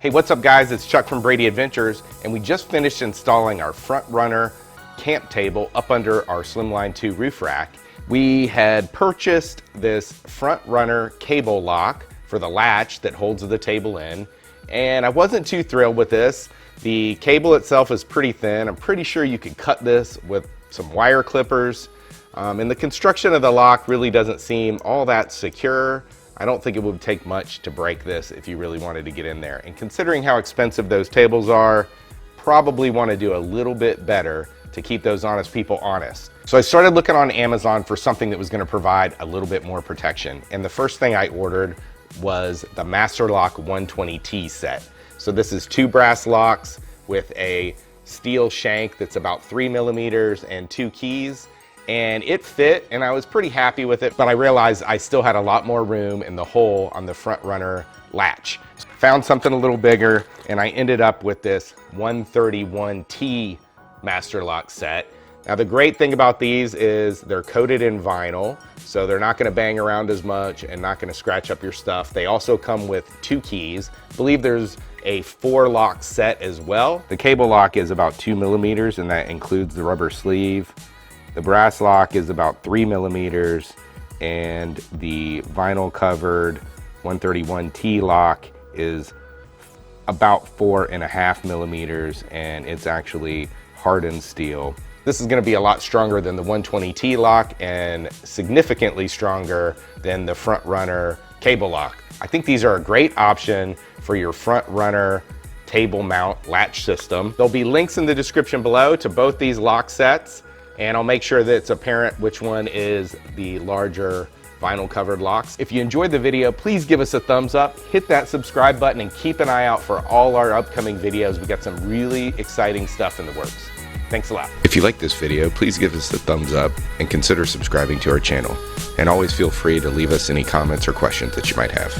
Hey, what's up guys? It's Chuck from Brady Adventures, and we just finished installing our front runner camp table up under our Slimline II roof rack. We had purchased this front runner cable lock for the latch that holds the table in, and I wasn't too thrilled with this. The cable itself is pretty thin. I'm pretty sure you could cut this with some wire clippers, and the construction of the lock really doesn't seem all that secure. I don't think it would take much to break this if you really wanted to get in there. And considering how expensive those tables are, probably want to do a little bit better to keep those honest people honest. So I started looking on Amazon for something that was going to provide a little bit more protection. And the first thing I ordered was the Master Lock 120T set. So this is 2 brass locks with a steel shank that's about 3 millimeters and 2 keys. And it fit, and I was pretty happy with it, but I realized I still had a lot more room in the hole on the front runner latch. Found something a little bigger, and I ended up with this 131T Master Lock set. Now the great thing about these is they're coated in vinyl, so they're not gonna bang around as much and not gonna scratch up your stuff. They also come with 2 keys. I believe there's a 4 lock set as well. The cable lock is about 2 millimeters, and that includes the rubber sleeve. The brass lock is about 3 millimeters, and the vinyl covered 131T lock is about 4.5 millimeters, and it's actually hardened steel. This is going to be a lot stronger than the 120T lock and significantly stronger than the front runner cable lock. I think these are a great option for your front runner table mount latch system. There'll be links in the description below to both these lock sets, and I'll make sure that it's apparent which one is the larger vinyl covered locks. If you enjoyed the video, please give us a thumbs up, hit that subscribe button, and keep an eye out for all our upcoming videos. We got some really exciting stuff in the works. Thanks a lot. If you like this video, please give us a thumbs up and consider subscribing to our channel. And always feel free to leave us any comments or questions that you might have.